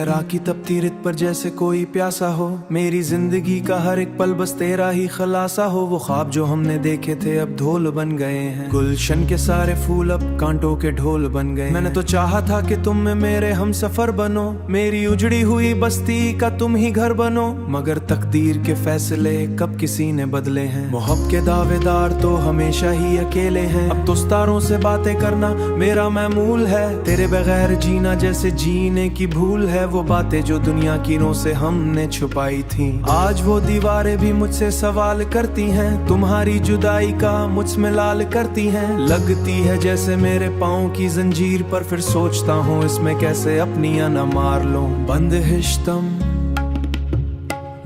सहरा की तपती रित पर जैसे कोई प्यासा हो, मेरी जिंदगी का हर एक पल बस तेरा ही खलासा हो। वो ख्वाब जो हमने देखे थे अब ढोल बन गए हैं, गुलशन के सारे फूल अब कांटों के ढोल बन गए। मैंने तो चाहा था कि तुम में मेरे हम सफर बनो, मेरी उजड़ी हुई बस्ती का तुम ही घर बनो, मगर तकदीर के फैसले कब किसी ने बदले हैं। मोहब्बत के दावेदार तो हमेशा ही अकेले हैं, अब तो सितारों से बातें करना मेरा मामूल है। तेरे बगैर जीना जैसे जीने की भूल है, वो बातें जो दुनिया की नों से हमने छुपाई थी। आज वो दीवारें भी मुझसे सवाल करती हैं, तुम्हारी जुदाई का मुझमें लाल करती हैं। लगती है जैसे मेरे पाँव की जंजीर पर, फिर सोचता हूँ इसमें कैसे अपनी ना मार लूं। बंद हिश्तम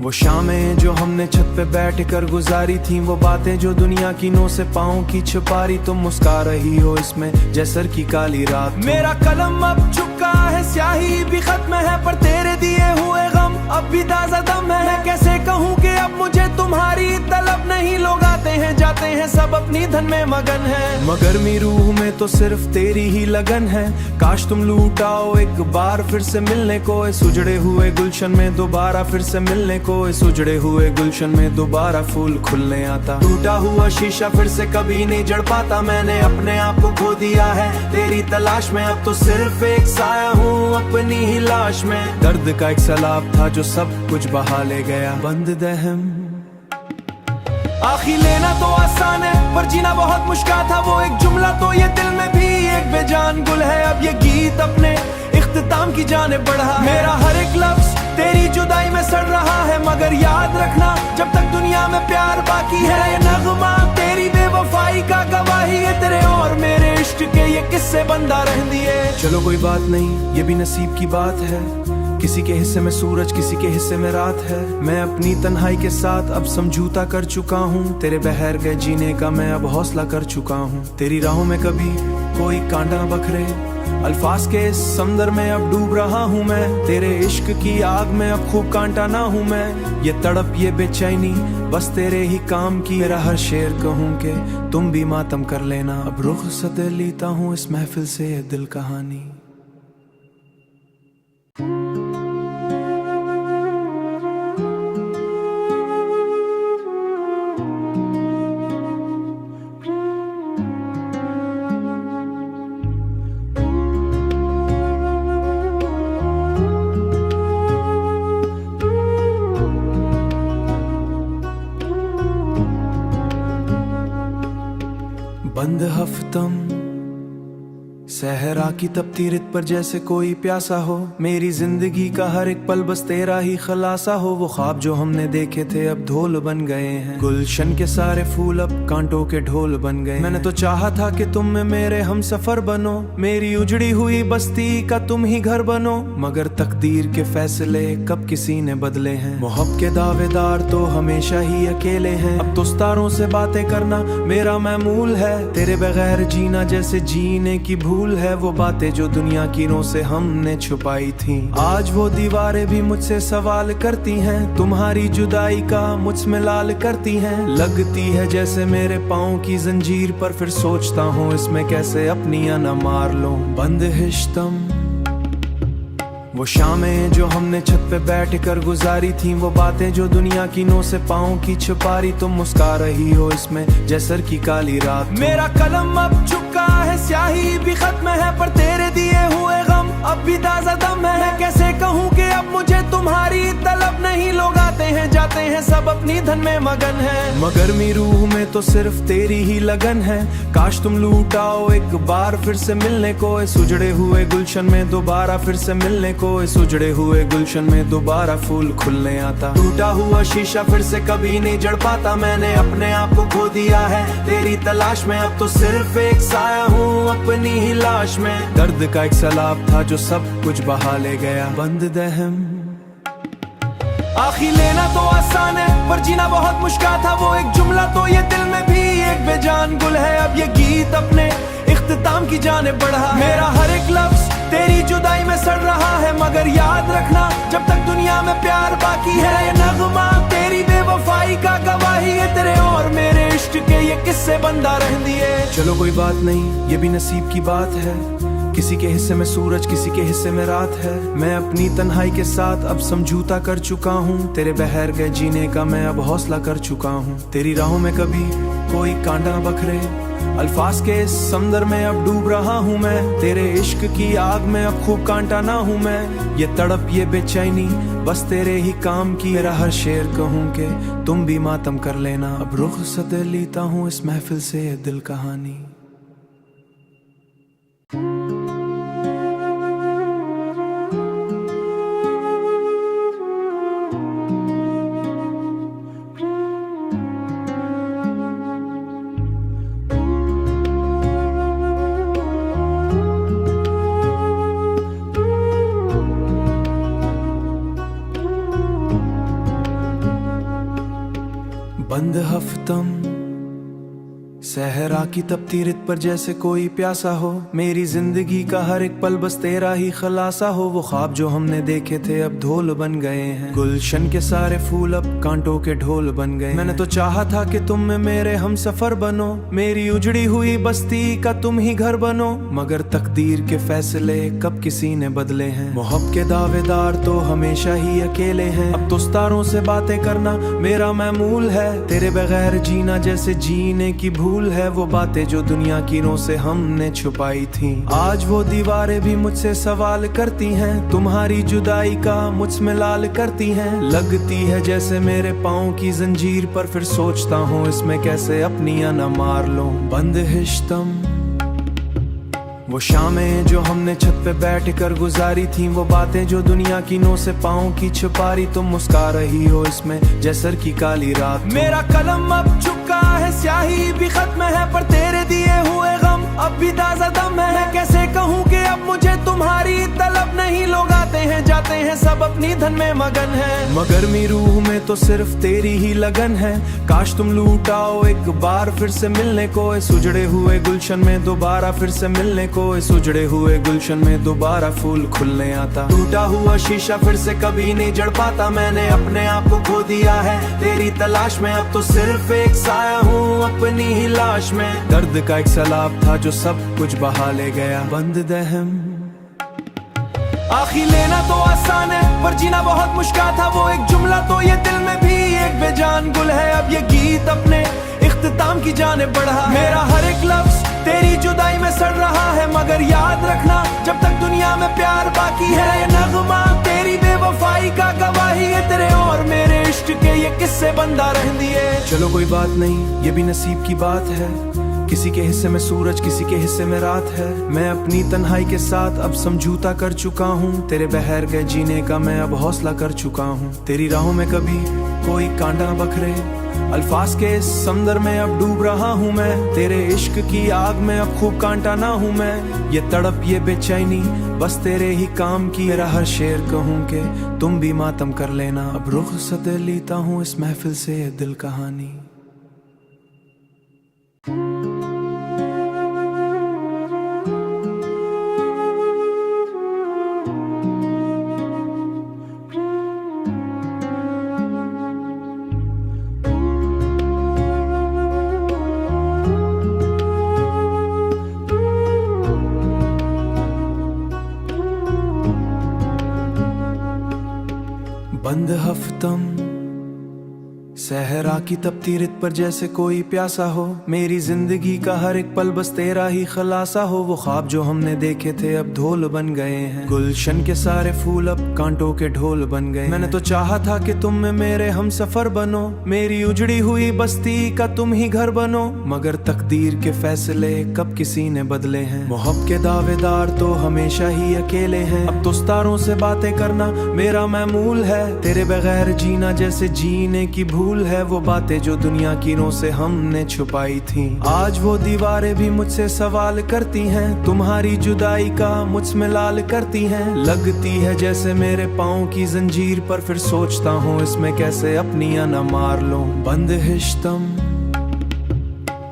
वो शामें जो हमने छत पे बैठ कर गुजारी थी, वो बातें जो दुनिया की नों से पाँव की छुपारी। तुम मुस्का रही हो इसमें जैसर की काली रात। मेरा कलम अब चुका है, स्याही भी खत्म है, पर तेरे दिए हुए गम अब भी ताज़ा दम है। मैं कैसे कहूँ कि अब मुझे तुम्हारी तलब नहीं, लोग आते हैं जाते हैं सब अपनी धन में मगन है, मगर मेरी रूह में तो सिर्फ तेरी ही लगन है। काश तुम लूट आओ एक बार फिर से मिलने को, इस उजड़े हुए गुलशन में दोबारा फिर से मिलने को, इस उजड़े हुए गुलशन में दोबारा फूल खुलने आता। टूटा हुआ शीशा फिर से कभी नहीं जड़ पाता, मैंने अपने आप को खो दिया है तेरी तलाश में। अब तो सिर्फ एक साया हूँ अपनी ही लाश में, दर्द का एक सैलाब था जो सब कुछ बहा ले गया। बंद दहम आखिर लेना तो आसान है, पर जीना बहुत मुश्किल था। वो एक जुमला तो ये दिल में भी एक बेजान गुल है, अब ये गीत अपने इख्तिताम की जाने बढ़ा। मेरा हर एक लफ्ज तेरी जुदाई में सड़ रहा है, मगर याद रखना जब तक दुनिया में प्यार बाकी है। ये नगमा तेरी बेवफाई का गवाही है, तेरे और मेरे इश्क के ये किस्से बंदा रह दिए। चलो कोई बात नहीं, ये भी नसीब की बात है, किसी के हिस्से में सूरज किसी के हिस्से में रात है। मैं अपनी तन्हाई के साथ अब समझौता कर चुका हूँ, तेरे बहर गए जीने का मैं अब हौसला कर चुका हूँ। तेरी राहों में कभी कोई कांटा न बखरे, अल्फाज के इस समंदर में अब डूब रहा हूँ मैं। तेरे इश्क की आग में अब खूब कांटा ना हूँ मैं, ये तड़प ये बेचैनी बस तेरे ही काम की। मेरा हर शेर कहूँ कि तुम भी मातम कर लेना, अब रुखसत लेता हूँ इस महफिल से दिल कहानी। बंद हफ्तम सहरा की तपती रित पर जैसे कोई प्यासा हो, मेरी जिंदगी का हर एक पल बस तेरा ही खलासा हो। वो ख्वाब जो हमने देखे थे अब ढोल बन गए हैं, गुलशन के सारे फूल अब कांटों के ढोल बन गए। मैंने तो चाहा था कि तुम में मेरे हम सफर बनो, मेरी उजड़ी हुई बस्ती का तुम ही घर बनो, मगर तकदीर के फैसले कब किसी ने बदले हैं। मोहब्बत के दावेदार तो हमेशा ही अकेले हैं, अब तो सितारों से बातें करना मेरा मामूल है। तेरे बगैर जीना जैसे जीने की भूल है, वो बातें जो दुनिया की नों से हमने छुपाई थी। आज वो दीवारें भी मुझसे सवाल करती हैं, तुम्हारी जुदाई का मुझमें लाल करती हैं। लगती है जैसे मेरे पाँव की जंजीर पर, फिर सोचता हूँ इसमें कैसे अपनी ना मार लूं। बंद हिश्तम वो शामें जो हमने छत पे बैठ कर गुजारी थी, वो बातें जो दुनिया की नों से पाँव की छुपारी। तुम मुस्का रही हो इसमें जैसर की काली रात। मेरा कलम अब चुका है, स्याही भी खत्म है, पर तेरे दिए हुए गम अब भी ताज़ा दम है। मैं कैसे कहूँ कि अब मुझे तुम्हारी तलब नहीं, लोग आते हैं जाते हैं सब अपनी धन में मगन है, मगर मेरी रूह में तो सिर्फ तेरी ही लगन है। काश तुम लूट आओ एक बार फिर से मिलने को, इस उजड़े हुए गुलशन में दोबारा फिर से मिलने को, इस उजड़े हुए गुलशन में दोबारा फूल खुलने आता। टूटा हुआ शीशा फिर से कभी नहीं जड़ पाता, मैंने अपने आप को खो दिया है तेरी तलाश में। अब तो सिर्फ एक साया हूँ अपनी ही लाश में, दर्द का एक सैलाब था जो सब कुछ बहा ले गया। बंद दहम आखिर लेना तो आसान है, पर जीना बहुत मुश्किल था। वो एक जुमला तो ये दिल में भी एक बेजान गुल है, अब ये गीत अपने इख्तिताम की जाने बढ़ा। मेरा हर एक लफ्ज तेरी जुदाई में सड़ रहा है, मगर याद रखना जब तक दुनिया में प्यार बाकी है। ये नगमा तेरी बेवफाई का गवाही है, तेरे और मेरे इश्क के ये किस्से बंदा रह दिए। चलो कोई बात नहीं, ये भी नसीब की बात है, किसी के हिस्से में सूरज, किसी के हिस्से में रात है। मैं अपनी तन्हाई के साथ अब समझौता कर चुका हूँ। तेरे बहर गए जीने का मैं अब हौसला कर चुका हूँ। तेरी राहों में कभी कोई कांटा न बखरे, अल्फाज के इस समंदर में अब डूब रहा हूँ मैं। तेरे इश्क की आग में अब खूब कांटा ना हूँ मैं। ये तड़प, ये बेचैनी बस तेरे ही काम की। मेरा हर शेर कहूँ कि तुम भी मातम कर लेना। अब रुख़सत लेता हूँ इस महफिल से ये दिल कहानी। बंद हफ्तम सहरा की तपती रित पर जैसे कोई प्यासा हो। मेरी जिंदगी का हर एक पल बस तेरा ही खलासा हो। वो ख्वाब जो हमने देखे थे अब धूल बन गए हैं। गुलशन के सारे फूल अब कांटों के ढोल बन गए। मैंने तो चाहा था कि तुम में मेरे हम सफर बनो, मेरी उजड़ी हुई बस्ती का तुम ही घर बनो। मगर तकदीर के फैसले कब किसी ने बदले हैं। मोहब्बत के दावेदार तो हमेशा ही अकेले हैं। अब तो सितारों से बातें करना मेरा मामूल है। तेरे बगैर जीना जैसे जीने की भूल है। वो बातें जो दुनिया की नों से हमने छुपाई थी, आज वो दीवारें भी मुझसे सवाल करती हैं। तुम्हारी जुदाई का मुझमें लाल करती हैं। लगती है जैसे मेरे पाँव की जंजीर पर, फिर सोचता हूँ इसमें कैसे अपनी ना मार लूं। बंद हिश्तम वो शामें जो हमने छत पे बैठ कर गुजारी थी, वो बातें जो दुनिया की नों से पाँव की छुपा रही। तुम मुस्कुरा रही हो इसमें जैसर की काली रात। मेरा कलम अब चुका है, स्याही भी खत्म है, पर तेरे दिए हुए गम अब भी ताजा दम है। मैं कैसे कहूँ कि अब मुझे तुम्हारी तलब नहीं। लोग आते हैं जाते हैं सब अपनी धन में मगन है, मगर मेरी रूह में तो सिर्फ तेरी ही लगन है। काश तुम लूट आओ एक बार फिर से मिलने को, इस उजड़े हुए गुलशन में दोबारा फिर से मिलने को। इस उजड़े हुए गुलशन में दोबारा फूल खुलने आता। टूटा हुआ शीशा फिर से कभी नहीं जड़ पाता। मैंने अपने आप को खो दिया है तेरी तलाश में। अब तो सिर्फ एक साया हूँ अपनी ही लाश में। दर्द का एक सैलाब था जो सब कुछ बहा ले गया। बंद दहम आखिर लेना तो आसान है, पर जीना बहुत मुश्किल था। वो एक जुमला तो ये दिल में भी एक बेजान गुल है। अब ये गीत अपने इख्तिताम की जाने बढ़ा। मेरा हर एक लफ्ज तेरी जुदाई में सड़ रहा है, मगर याद रखना जब तक दुनिया में प्यार बाकी है। ये नगमा तेरी बेवफाई का गवाही है। तेरे और मेरे इश्क के ये किस्से बंदा रह दिए। चलो कोई बात नहीं, ये भी नसीब की बात है। किसी के हिस्से में सूरज, किसी के हिस्से में रात है। मैं अपनी तन्हाई के साथ अब समझौता कर चुका हूँ। तेरे बहर गए जीने का मैं अब हौसला कर चुका हूँ। तेरी राहों में कभी कोई कांटा न बखरे, अल्फाज के इस समंदर में अब डूब रहा हूँ मैं। तेरे इश्क की आग में अब खूब कांटा ना हूँ मैं। ये तड़प, ये बेचैनी बस तेरे ही काम की। मेरा हर शेर कहूँ कि तुम भी मातम कर लेना। अब रुख़सत लेता हूँ इस महफिल से ये दिल कहानी। बंद हफ्तम सहरा की तपती रित पर जैसे कोई प्यासा हो। मेरी जिंदगी का हर एक पल बस तेरा ही खलासा हो। वो ख्वाब जो हमने देखे थे अब धूल बन गए हैं। गुलशन के सारे फूल अब कांटों के ढोल बन गए। मैंने तो चाहा था कि तुम में मेरे हम सफर बनो, मेरी उजड़ी हुई बस्ती का तुम ही घर बनो। मगर तकदीर के फैसले कब किसी ने बदले हैं। मोहब्बत के दावेदार तो हमेशा ही अकेले हैं। अब तो सितारों से बातें करना मेरा मामूल है। तेरे बगैर जीना जैसे जीने की भूल है। वो बातें जो दुनिया की नों से हमने छुपाई थी, आज वो दीवारें भी मुझसे सवाल करती हैं। तुम्हारी जुदाई का मुझमें लाल करती हैं। लगती है जैसे मेरे पाँव की जंजीर पर, फिर सोचता हूँ इसमें कैसे अपनी ना मार लूं। बंद हिश्तम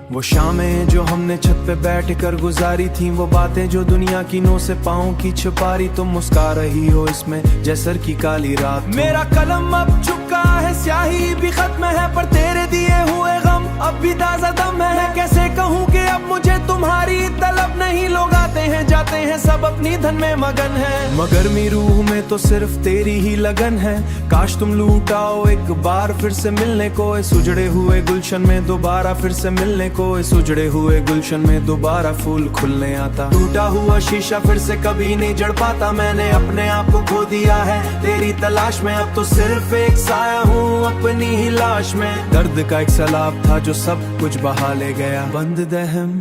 वो शामें जो हमने छत पे बैठ कर गुजारी थी, वो बातें जो दुनिया की नों से पाँव की छुपा रही। तुम मुस्कुरा रही हो इसमें जैसर की काली रात। मेरा कलम अब चुका है, स्याही भी खत्म है, पर तेरे दिए हुए गम अब भी ताजा दम है। मैं कैसे कहूँ कि अब मुझे तुम्हारी तलब नहीं। लोग आते हैं जाते हैं सब अपनी धन में मगन है, मगर मेरी रूह में तो सिर्फ तेरी ही लगन है। काश तुम लूट आओ एक बार फिर से मिलने को, इस उजड़े हुए गुलशन में दोबारा फिर से मिलने को, इस उजड़े हुए गुलशन में दोबारा फूल खुलने आता। टूटा हुआ शीशा फिर से कभी नहीं जड़ पाता, मैंने अपने आप को खो दिया है तेरी तलाश में, अब तो सिर्फ एक साया हूँ अपनी ही लाश में। दर्द का एक सैलाब था जो सब कुछ बहा ले गया। बंद दहम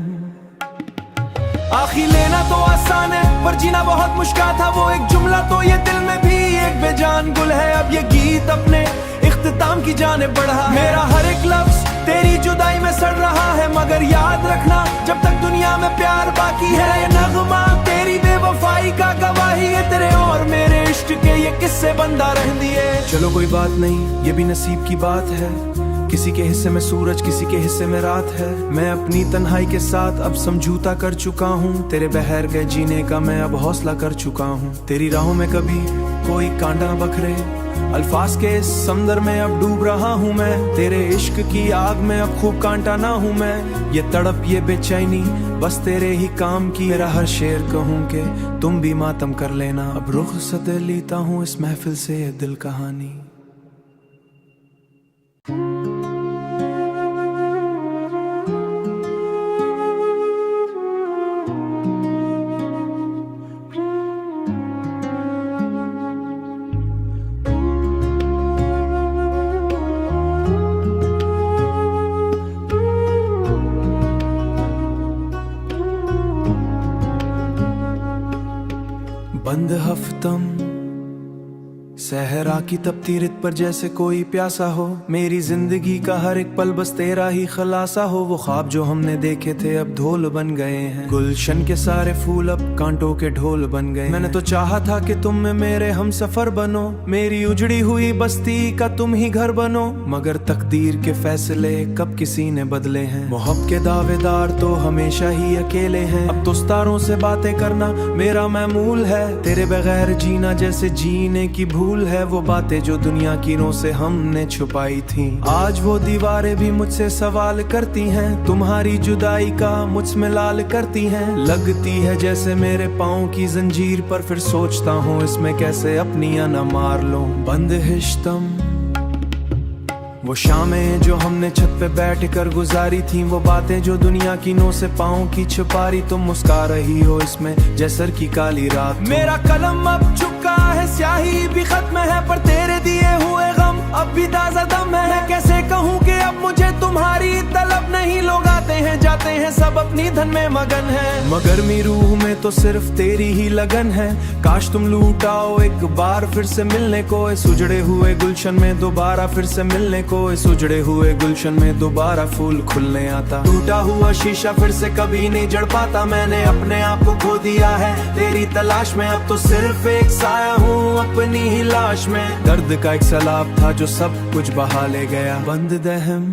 आखिर लेना तो आसान है पर जीना बहुत मुश्किल था, वो एक जुमला तो ये दिल में भी एक बेजान गुल है। अब ये गीत अपने इख्तिताम की जाने बढ़ा, मेरा हर एक लफ्ज तेरी जुदाई में सड़ रहा है, मगर याद रखना जब तक दुनिया में प्यार बाकी है, ये नगमा तेरी बेवफाई का गवाही है, तेरे और मेरे इश्क के ये किस्से बंदा रह दिए। चलो कोई बात नहीं, ये भी नसीब की बात है, किसी के हिस्से में सूरज किसी के हिस्से में रात है। मैं अपनी तन्हाई के साथ अब समझौता कर चुका हूँ, तेरे बहर गए जीने का मैं अब हौसला कर चुका हूँ। तेरी राहों में कभी कोई कांटा न बखरे, अल्फाज के इस समंदर में अब डूब रहा हूँ मैं, तेरे इश्क की आग में अब खूब कांटा ना हूँ मैं। ये तड़प ये बेचैनी बस तेरे ही काम की, मेरा हर शेर कहूँ के तुम भी मातम कर लेना। अब रुख सदे लेता हूँ इस महफिल से ये दिल कहानी। बंद हफ्तम सहरा की तपती रित पर जैसे कोई प्यासा हो, मेरी जिंदगी का हर एक पल बस तेरा ही खलासा हो। वो ख्वाब जो हमने देखे थे अब ढोल बन गए हैं, गुलशन के सारे फूल अब कांटों के ढोल बन गए। मैंने तो चाहा था कि तुम में मेरे हम सफर बनो, मेरी उजड़ी हुई बस्ती का तुम ही घर बनो, मगर तकदीर के फैसले कब किसी ने बदले हैं। मोहब्बत के दावेदार तो हमेशा ही अकेले हैं, अब तो सितारों से बातें करना मेरा मामूल है, तेरे बगैर जीना जैसे जीने की भूल है। वो बातें जो दुनिया की नों से हमने छुपाई थी, आज वो दीवारें भी मुझसे सवाल करती हैं, तुम्हारी जुदाई का मुझमें लाल करती हैं। लगती है जैसे मेरे पाँव की जंजीर पर, फिर सोचता हूँ इसमें कैसे अपनी ना मार लूं। बंद हिश्तम वो शामें जो हमने छत पे बैठ कर गुजारी थी, वो बातें जो दुनिया की नों से पाँव की छुपा रही, तुम मुस्का रही हो इसमें जैसर की काली रात। मेरा कलम अब चुका है, स्याही भी खत्म है, पर तेरे दिए हुए गम अब भी ताजा दम है। मैं कैसे कहूँ कि अब मुझे तुम्हारी तलब नहीं, लोग आते हैं जाते हैं सब अपनी धन में मगन है, मगर मेरी रूह में तो सिर्फ तेरी ही लगन है। काश तुम लूट आओ एक बार फिर से मिलने को, इस उजड़े हुए गुलशन में दोबारा फिर से मिलने को, इस उजड़े हुए गुलशन में दोबारा फूल खुलने आता। टूटा हुआ शीशा फिर से कभी नहीं जड़ पाता, मैंने अपने आप को खो दिया है तेरी तलाश में, अब तो सिर्फ एक साया हूँ अपनी ही लाश में। दर्द का एक सैलाब था जो सब कुछ बहा ले गया। बंद दहम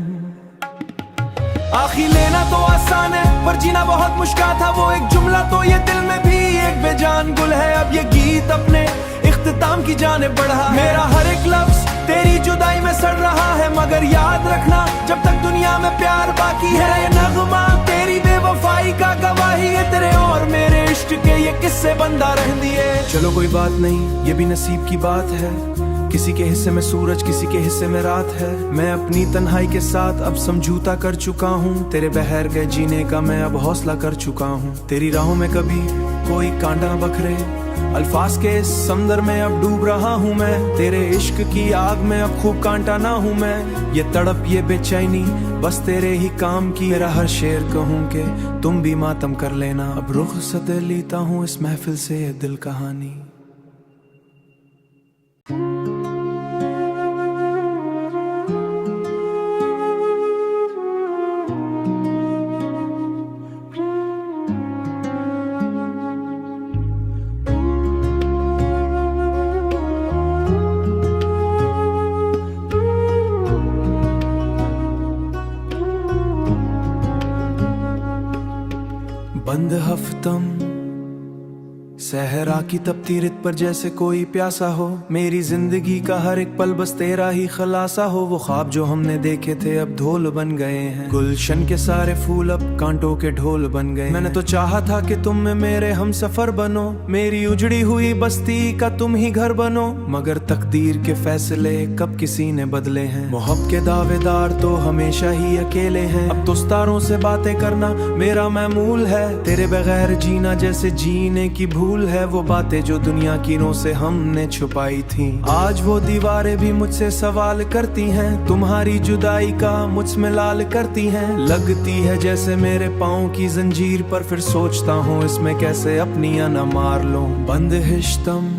आखिर लेना तो आसान है पर जीना बहुत मुश्किल था, वो एक जुमला तो ये दिल में भी एक बेजान गुल है। अब ये गीत अपने इख्तिताम की जाने बढ़ा, मेरा हर एक लफ्ज तेरी जुदाई में सड़ रहा है, मगर याद रखना जब तक दुनिया में प्यार बाकी है, ये नगमा तेरी बेवफाई का गवाही है, तेरे और मेरे इश्क के ये किस्से बंदा रह दिए। चलो कोई बात नहीं, ये भी नसीब की बात है, किसी के हिस्से में सूरज किसी के हिस्से में रात है। मैं अपनी तन्हाई के साथ अब समझौता कर चुका हूँ, तेरे बहर गए जीने का मैं अब हौसला कर चुका हूँ। तेरी राहों में कभी कोई कांटा न बखरे, अल्फाज के इस समंदर में अब डूब रहा हूँ मैं, तेरे इश्क की आग में अब खूब कांटा ना हूँ मैं। ये तड़प ये बेचैनी बस तेरे ही काम की, मेरा हर शेर कहूँ के तुम भी मातम कर लेना। अब रुख सदे लेता हूँ इस महफिल से ये दिल कहानी। बंद हफ्तम सहरा की तपती रित पर जैसे कोई प्यासा हो, मेरी जिंदगी का हर एक पल बस तेरा ही खलासा हो। वो ख्वाब जो हमने देखे थे अब ढोल बन गए हैं, गुलशन के सारे फूल अब कांटों के ढोल बन गए। मैंने तो चाहा था कि तुम में मेरे हम सफर बनो, मेरी उजड़ी हुई बस्ती का तुम ही घर बनो, मगर तकदीर के फैसले कब किसी ने बदले हैं। मोहब्बत के दावेदार तो हमेशा ही अकेले हैं, अब तो सितारों से बातें करना मेरा मामूल है। तेरे बगैर जीना जैसे जीने की भूल है, वो बातें जो दुनिया की नों से हमने छुपाई थी। आज वो दीवारें भी मुझसे सवाल करती हैं, तुम्हारी जुदाई का मुझमें लाल करती हैं। लगती है जैसे मेरे पाँव की जंजीर पर, फिर सोचता हूँ इसमें कैसे अपनी ना मार लूं। बंद हिश्तम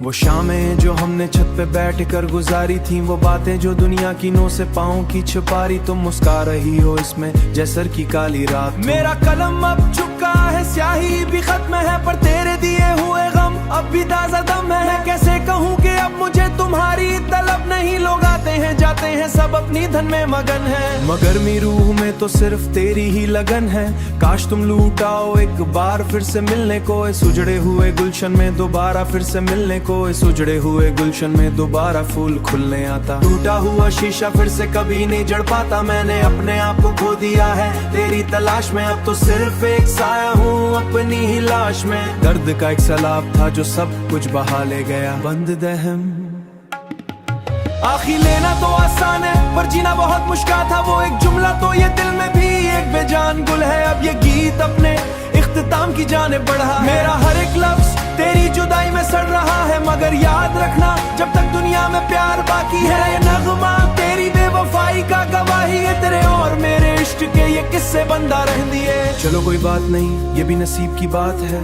वो शामें जो हमने छत पे बैठ कर गुजारी थी, वो बातें जो दुनिया की नों से पाँव की छुपारी। तुम मुस्का रही हो इसमें जैसर की काली रात। मेरा कलम अब चुका है, स्याही भी खत्म है, पर तेरे दिए हुए गम अब भी ताजा दम है। मैं कैसे कहूँ कि अब मुझे तुम्हारी तलब नहीं, लोग आते हैं जाते हैं सब अपनी धन में मगन है, मगर मेरी रूह में तो सिर्फ तेरी ही लगन है। काश तुम लूट आओ एक बार फिर से मिलने को, इस उजड़े हुए गुलशन में दोबारा फिर से मिलने को, इस उजड़े हुए गुलशन में दोबारा फूल खुलने आता। टूटा हुआ शीशा फिर से कभी नहीं जड़ पाता, मैंने अपने आप को खो दिया है तेरी तलाश में। अब तो सिर्फ एक साया हूँ अपनी ही लाश में, दर्द का एक सैलाब था जो सब कुछ बहा ले गया। बंद दहम आखिर लेना तो आसान है, पर जीना बहुत मुश्किल था। वो एक जुमला तो ये दिल में भी एक बेजान गुल है, अब ये गीत अपने इख्तिताम की जाने बढ़ा। मेरा हर एक लफ्ज तेरी जुदाई में सड़ रहा है, मगर याद रखना जब तक दुनिया में प्यार बाकी है। ये नगमा तेरी बेवफाई का गवाही है, तेरे और मेरे इश्क के ये किस्से बंदा रह दिए। चलो कोई बात नहीं, ये भी नसीब की बात है,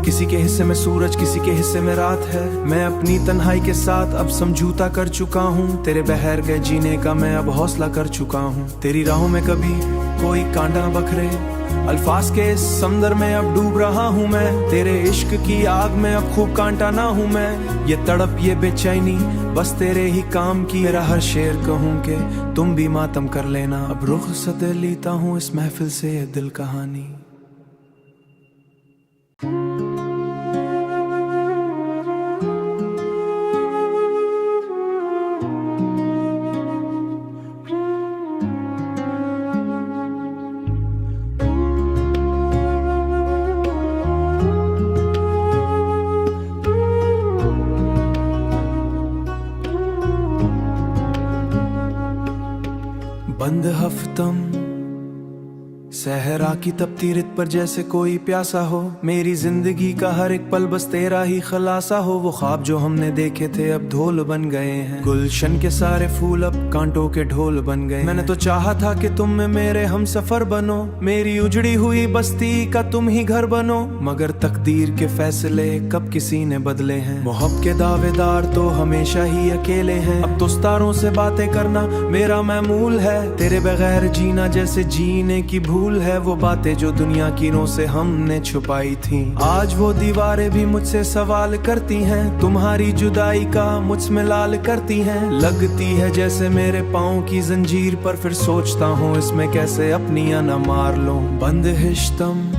किसी के हिस्से में सूरज किसी के हिस्से में रात है। मैं अपनी तन्हाई के साथ अब समझौता कर चुका हूँ, तेरे बहर गए जीने का मैं अब हौसला कर चुका हूँ। तेरी राहों में कभी कोई कांटा न बखरे, अल्फाज के इस समंदर में अब डूब रहा हूँ मैं। तेरे इश्क की आग में अब खूब कांटा ना हूँ मैं, ये तड़प ये बेचैनी बस तेरे ही काम की। मेरा हर शेर कहूँ कि तुम भी मातम कर लेना, अब रुखसत लेता हूँ इस महफिल से ये दिल कहानी। बंद हफ्तम सहरा की तपती रित पर जैसे कोई प्यासा हो, मेरी जिंदगी का हर एक पल बस तेरा ही खलासा हो। वो ख्वाब जो हमने देखे थे अब ढोल बन गए हैं, गुलशन के सारे फूल अब कांटों के ढोल बन गए। मैंने तो चाहा था कि तुम में मेरे हम सफर बनो, मेरी उजड़ी हुई बस्ती का तुम ही घर बनो, मगर तकदीर के फैसले कब किसी ने बदले हैं। मोहब्बत के दावेदार तो हमेशा ही अकेले हैं, अब तो सितारों से बातें करना मेरा मामूल है। तेरे बगैर जीना जैसे जीने की भूल है, वो बातें जो दुनिया की नों से हमने छुपाई थी। आज वो दीवारें भी मुझसे सवाल करती हैं, तुम्हारी जुदाई का मुझमें लाल करती हैं। लगती है जैसे मेरे पाँव की जंजीर पर, फिर सोचता हूँ इसमें कैसे अपनी ना मार लूं। बंद हिश्तम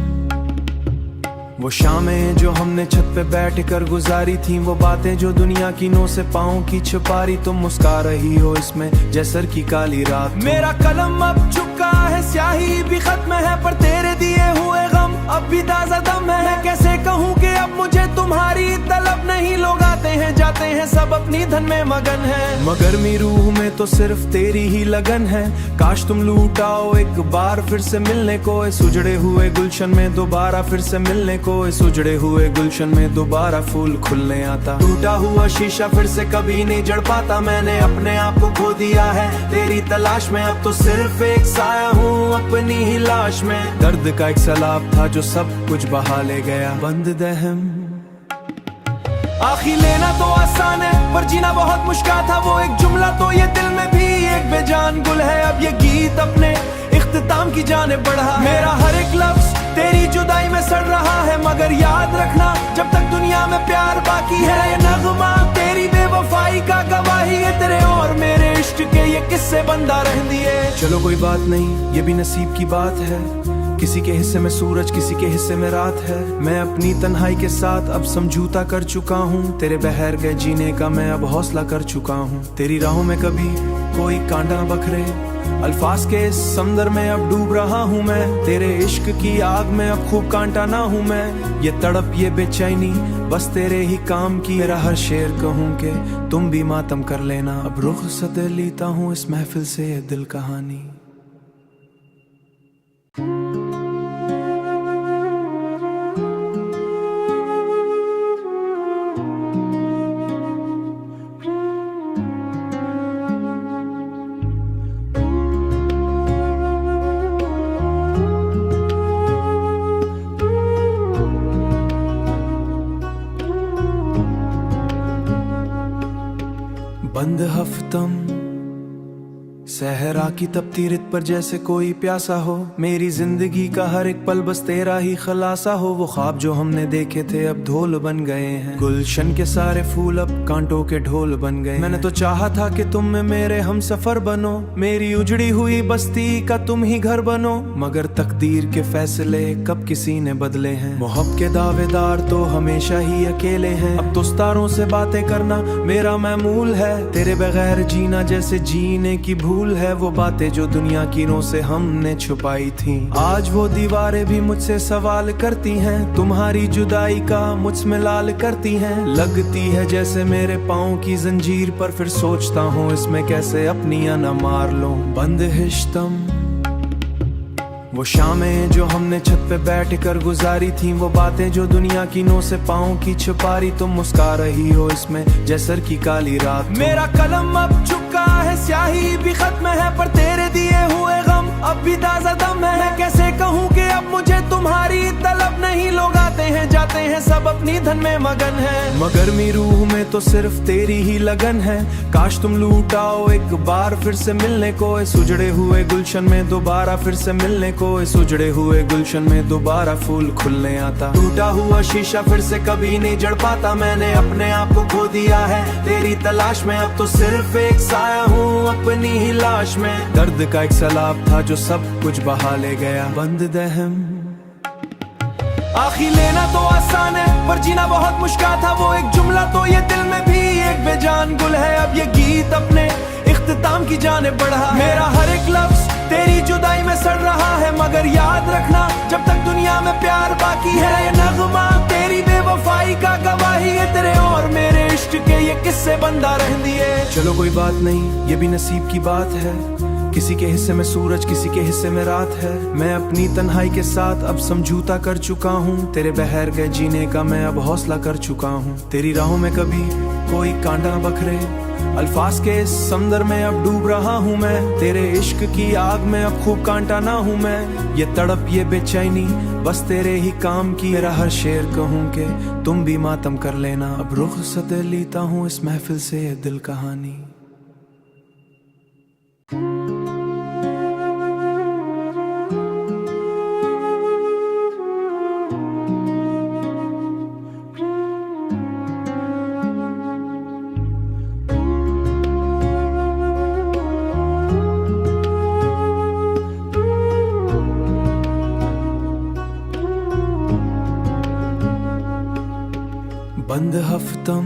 वो शामें जो हमने छत पे बैठ कर गुजारी थी, वो बातें जो दुनिया की नों से पाँव की छुपारी। तुम मुस्का रही हो इसमें जैसर की काली रात। मेरा कलम अब चुका है, स्याही भी खत्म है, पर तेरे दिए हुए गम अब भी ताजा दम है। मैं कैसे कहूँ कि अब मुझे तुम्हारी तलब नहीं, लोग आते हैं जाते हैं सब अपनी धन में मगन है, मगर मेरी रूह में तो सिर्फ तेरी ही लगन है। काश तुम लूट आओ एक बार फिर से मिलने को, इस उजड़े हुए गुलशन में दोबारा फिर से मिलने को, इस उजड़े हुए गुलशन में दोबारा फूल खुलने आता। टूटा हुआ शीशा फिर से कभी नहीं जड़ पाता, मैंने अपने आप को खो दिया है तेरी तलाश में। अब तो सिर्फ एक साया हूँ अपनी ही लाश में, दर्द का एक सैलाब था जो सब कुछ बहा ले गया। बंद दहम आखिर लेना तो आसान है, पर जीना बहुत मुश्किल था। वो एक जुमला तो ये दिल में भी एक बेजान गुल है, अब ये गीत अपने इख्तिताम की जाने बढ़ा। मेरा हर एक लफ्ज तेरी जुदाई में सड़ रहा है, मगर याद रखना जब तक दुनिया में प्यार बाकी है। ये नगमा तेरी बेवफाई का गवाही है, तेरे और मेरे इश्क के ये किस्से बंदा रह दिए। चलो कोई बात नहीं, ये भी नसीब की बात है, किसी के हिस्से में सूरज, किसी के हिस्से में रात है। मैं अपनी तन्हाई के साथ अब समझौता कर चुका हूँ। तेरे बगैर गए जीने का मैं अब हौसला कर चुका हूँ। तेरी राहों में कभी कोई कांटा न बखरे, अल्फाज के इस समंदर में अब डूब रहा हूँ मैं। तेरे इश्क की आग में अब खूब कांटा ना हूँ मैं। ये तड़प, ये बेचैनी बस तेरे ही काम की। मेरा हर शेर कहूँ कि तुम भी मातम कर लेना। अब रुखसत लेता हूँ इस महफिल से ये दिल कहानी। बंद हफ्तम सहरा की तपती रित पर जैसे कोई प्यासा हो। मेरी जिंदगी का हर एक पल बस तेरा ही खलासा हो। वो ख्वाब जो हमने देखे थे अब धूल बन गए हैं। गुलशन के सारे फूल अब कांटों के ढोल बन गए। मैंने तो चाहा था कि तुम में मेरे हम सफर बनो, मेरी उजड़ी हुई बस्ती का तुम ही घर बनो। मगर तकदीर के फैसले कब किसी ने बदले हैं। मोहब्बत के दावेदार तो हमेशा ही अकेले हैं। अब तो सितारों से बातें करना मेरा मामूल है। तेरे बगैर जीना जैसे जीने की भूल है। वो बातें जो दुनिया की नों से हमने छुपाई थी, आज वो दीवारें भी मुझसे सवाल करती हैं। तुम्हारी जुदाई का मुझमें लाल करती हैं। लगती है जैसे मेरे पाँव की जंजीर पर, फिर सोचता हूँ इसमें कैसे अपनी ना मार लूं। बंद हिश्तम वो शामें जो हमने छत पे बैठ कर गुजारी थी, वो बातें जो दुनिया की नों से पाँव की छुपा रही। तुम मुस्कुरा रही हो इसमें जैसर की काली रात। मेरा कलम अब चुका है, स्याही भी खत्म है, पर तेरे दिए हुए गम अब भी ताजा दम है। मैं कैसे कहूँ कि अब मुझे तुम्हारी तलब नहीं। लोग आते हैं जाते हैं सब अपनी धन में मगन है, मगर मेरी रूह में तो सिर्फ तेरी ही लगन है। काश तुम लूट आओ एक बार फिर से मिलने को, इस उजड़े हुए गुलशन में दोबारा फिर से मिलने को। इस उजड़े हुए गुलशन में दोबारा फूल खुलने आता। टूटा हुआ शीशा फिर से कभी नहीं जड़ पाता। मैंने अपने आप को खो दिया है तेरी तलाश में। अब तो सिर्फ एक साया हूँ अपनी ही लाश में। दर्द का एक सैलाब था जो सब कुछ बहा ले गया। बंद दहम आखिर लेना तो आसान है, पर जीना बहुत मुश्किल था। वो एक जुमला तो ये दिल में भी एक बेजान गुल है। अब ये गीत अपने इख्तिताम की जाने बढ़ा। मेरा हर एक लफ्ज तेरी जुदाई में सड़ रहा है, मगर याद रखना जब तक दुनिया में प्यार बाकी है। ये नगमा तेरी बेवफाई का गवाही है। तेरे और मेरे इश्क के ये किस्से बंदा रह दिए। चलो कोई बात नहीं, ये भी नसीब की बात है। किसी के हिस्से में सूरज, किसी के हिस्से में रात है। मैं अपनी तन्हाई के साथ अब समझौता कर चुका हूँ। तेरे बगैर गए जीने का मैं अब हौसला कर चुका हूँ। तेरी राहों में कभी कोई कांटा न बखरे, अल्फाज के इस समंदर में अब डूब रहा हूँ मैं। तेरे इश्क की आग में अब खूब कांटा ना हूँ मैं। ये तड़प, ये बेचैनी बस तेरे ही काम की। मेरा हर शेर कहूँ कि तुम भी मातम कर लेना। अब रुखसत लेता हूँ इस महफिल से ये दिल कहानी। बंद हफ्तम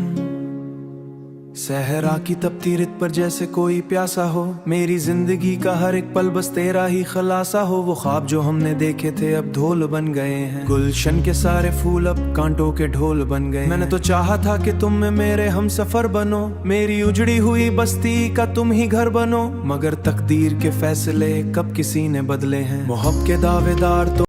सहरा की तपती रित पर जैसे कोई प्यासा हो। मेरी जिंदगी का हर एक पल बस तेरा ही खलासा हो। वो ख्वाब जो हमने देखे थे अब धूल बन गए हैं। गुलशन के सारे फूल अब कांटों के ढोल बन गए। मैंने तो चाहा था कि तुम में मेरे हम सफर बनो, मेरी उजड़ी हुई बस्ती का तुम ही घर बनो। मगर तकदीर के फैसले कब किसी ने बदले हैं। मोहब्बत के दावेदार तो